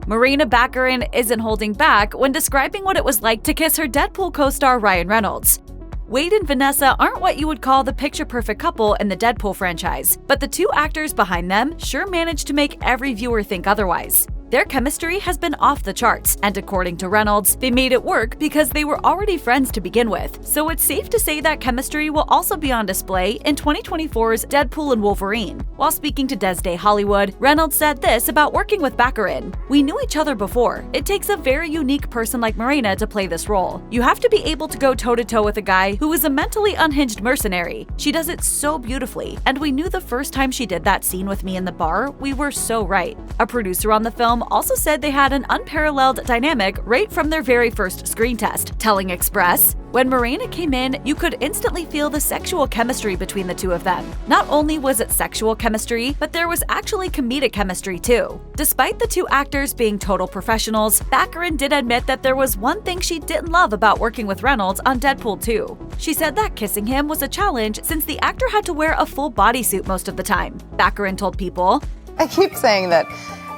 Morena Baccarin isn't holding back when describing what it was like to kiss her Deadpool co-star Ryan Reynolds. Wade and Vanessa aren't what you would call the picture-perfect couple in the Deadpool franchise, but the two actors behind them sure managed to make every viewer think otherwise. Their chemistry has been off the charts, and according to Reynolds, they made it work because they were already friends to begin with, so it's safe to say that chemistry will also be on display in 2024's Deadpool and Wolverine. While speaking to Desday Hollywood, Reynolds said this about working with Baccarin: "We knew each other before. It takes a very unique person like Morena to play this role. You have to be able to go toe-to-toe with a guy who is a mentally unhinged mercenary. She does it so beautifully, and we knew the first time she did that scene with me in the bar, we were so right." A producer on the film also said they had an unparalleled dynamic right from their very first screen test, telling Express, "When Morena came in, you could instantly feel the sexual chemistry between the two of them. Not only was it sexual chemistry, but there was actually comedic chemistry too." Despite the two actors being total professionals, Baccarin did admit that there was one thing she didn't love about working with Reynolds on Deadpool 2. She said that kissing him was a challenge since the actor had to wear a full bodysuit most of the time. Baccarin told People, "I keep saying that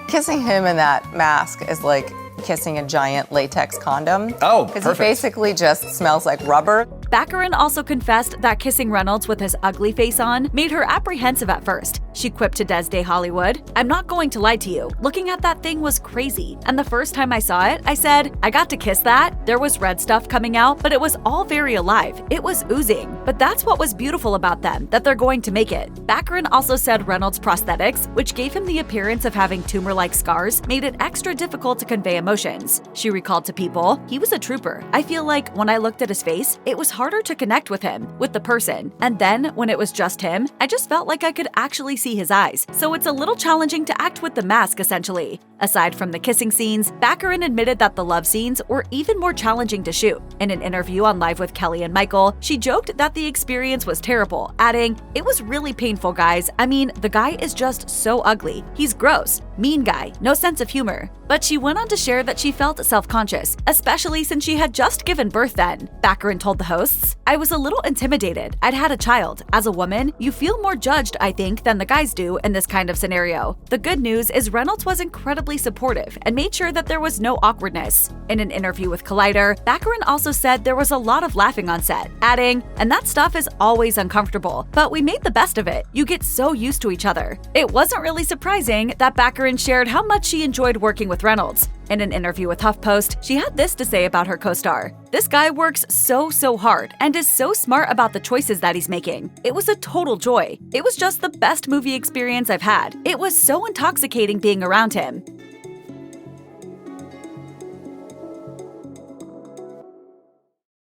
kissing him in that mask is like kissing a giant latex condom." Oh, because he basically just smells like rubber. Baccarin also confessed that kissing Reynolds with his ugly face on made her apprehensive at first. She quipped to Desday Hollywood, "I'm not going to lie to you. Looking at that thing was crazy. And the first time I saw it, I said, I got to kiss that? There was red stuff coming out, but it was all very alive. It was oozing. But that's what was beautiful about them, that they're going to make it." Baccarin also said Reynolds' prosthetics, which gave him the appearance of having tumor-like scars, made it extra difficult to convey emotions. She recalled to People, "He was a trooper. I feel like when I looked at his face, it was harder to connect with him, with the person. And then, when it was just him, I just felt like I could actually see his eyes. So it's a little challenging to act with the mask, essentially." Aside from the kissing scenes, Baccarin admitted that the love scenes were even more challenging to shoot. In an interview on Live with Kelly and Michael, she joked that the experience was terrible, adding, "It was really painful, guys. I mean, the guy is just so ugly. He's gross, mean guy, no sense of humor." But she went on to share that she felt self-conscious, especially since she had just given birth then. Baccarin told the hosts, "I was a little intimidated. I'd had a child. As a woman, you feel more judged, I think, than the guys do in this kind of scenario." The good news is Reynolds was incredibly supportive and made sure that there was no awkwardness. In an interview with Collider, Baccarin also said there was a lot of laughing on set, adding, "And that stuff is always uncomfortable, but we made the best of it. You get so used to each other." It wasn't really surprising that Baccarin shared how much she enjoyed working with Reynolds. In an interview with HuffPost, she had this to say about her co-star: "This guy works so hard and is so smart about the choices that he's making. It was a total joy. It was just the best movie experience I've had. It was so intoxicating being around him."